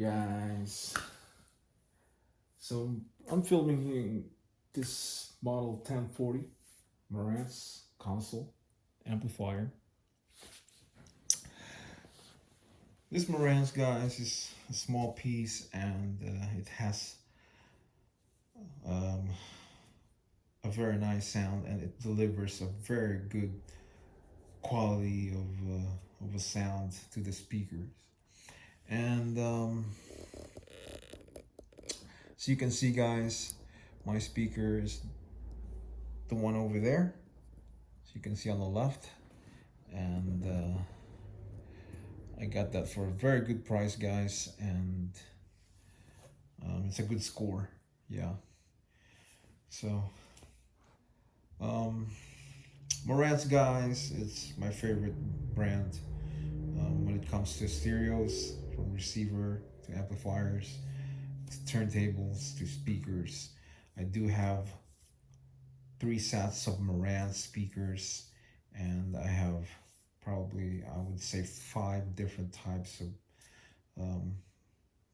guys. So I'm filming here this model 1040 Marantz Console Amplifier. This Marantz, guys, is a small piece, and it has um, a very nice sound, and it delivers a very good quality of a sound to the speakers. And so you can see, guys, my speaker is the one over there, so you can see on the left, and I got that for a very good price, guys, and it's a good score. Yeah. So Marantz, guys, it's my favorite brand when it comes to stereos, from receiver to amplifiers to turntables to speakers. I do have 3 sets of Marantz speakers, and I have probably, I would say, 5 different types of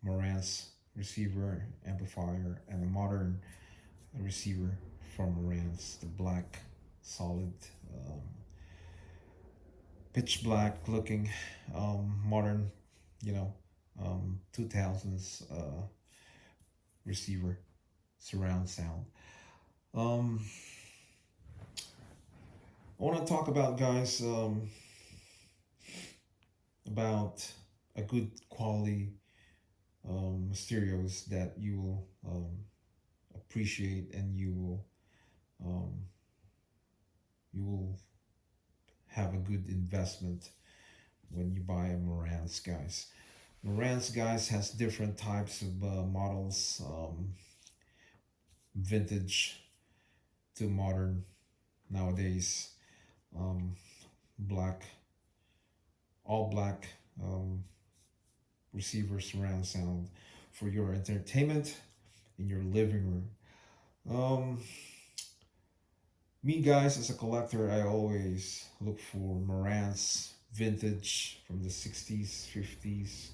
Marantz receiver, amplifier, and a modern receiver from Marantz, the black, solid, pitch black looking, modern, 2000s receiver, surround sound. I want to talk about, guys, about a good quality stereos that you will appreciate, and you will have a good investment when you buy a Marantz, guys. Marantz, guys, has different types of models, vintage to modern nowadays. Black, all black receiver surround sound for your entertainment in your living room. Me, guys, as a collector, I always look for Marantz vintage from the 60s, 50s.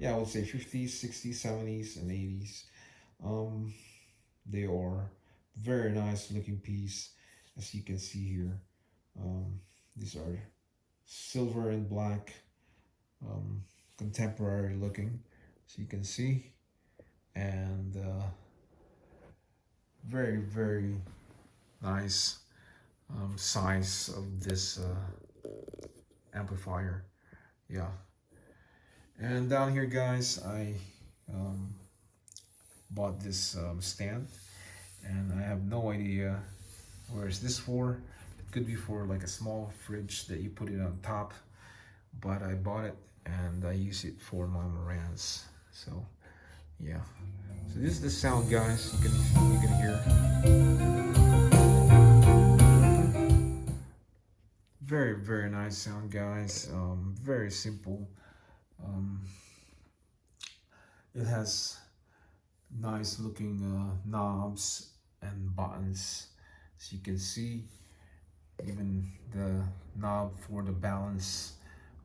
Yeah, I would say 50s, 60s, 70s, and 80s. They are very nice looking piece, as you can see here. These are silver and black, contemporary looking, so you can see, and very, very nice size of this amplifier. Yeah. And down here, guys, I bought this stand, and I have no idea where is this for. It could be for like a small fridge that you put it on top, but I bought it and I use it for my Marantz. So yeah. So this is the sound, guys. You can hear. Very, very nice sound, guys. Very simple. It has nice looking knobs and buttons, as you can see. Even the knob for the balance,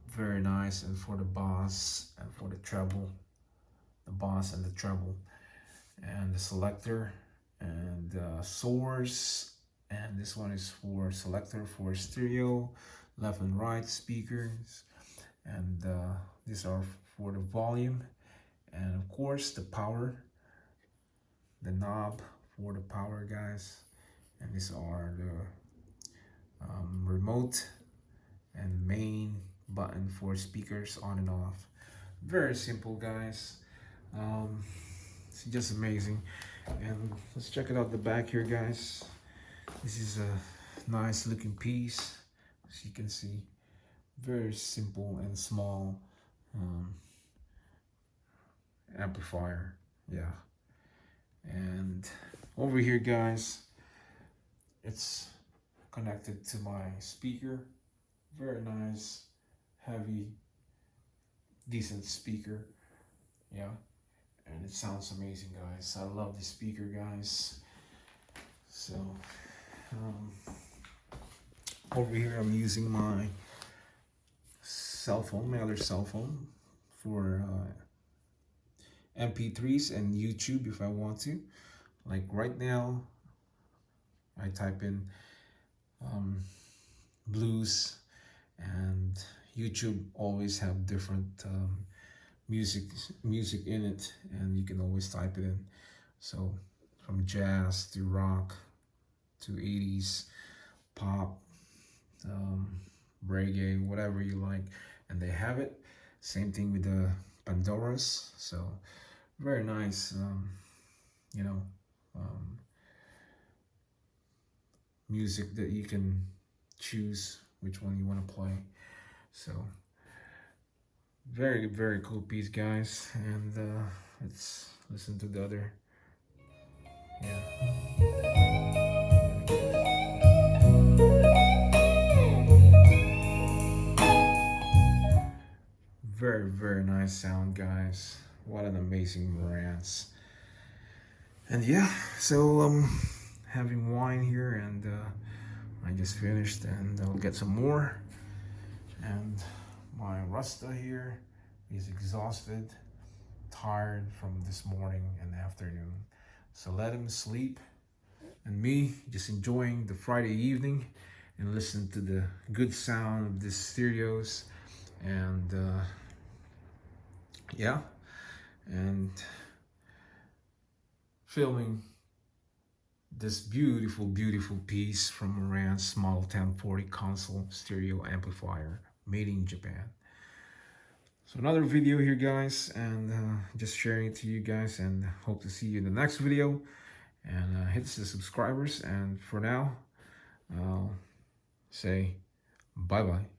very nice, and for the bass and for the treble, the bass and the treble, and the selector and the source. And this one is for selector for stereo, left and right speakers, and these are for the volume, and of course the power, the knob for the power, guys, and these are the remote and main button for speakers on and off. Very simple, guys. It's just amazing. And let's check it out the back here, guys. This is a nice looking piece, as you can see. Very simple and small amplifier. Yeah. And over here, guys, it's connected to my speaker. Very nice, heavy, decent speaker. Yeah. And it sounds amazing, guys. I love this speaker, guys. So over here I'm using my cell phone, my other cell phone, for MP3s and YouTube if I want to. Like right now, I type in blues, and YouTube always have different music in it, and you can always type it in. So from jazz to rock to 80s pop, reggae, whatever you like, and they have it. Same thing with the Pandoras. So very nice, you know, um, music that you can choose which one you want to play. So very cool piece, guys. And let's listen to the other. Yeah. Very nice sound, guys. What an amazing Marantz. And yeah, so having wine here, and I just finished, and I'll get some more. And my Rasta here is exhausted, tired from this morning and afternoon. So let him sleep, and me just enjoying the Friday evening and listen to the good sound of these stereos. And yeah, and filming this beautiful piece from Marantz Model 1040 Console Stereo Amplifier made in Japan. So another video here, guys, and just sharing it to you guys, and hope to see you in the next video. And hit the subscribers, and for now I'll say bye bye.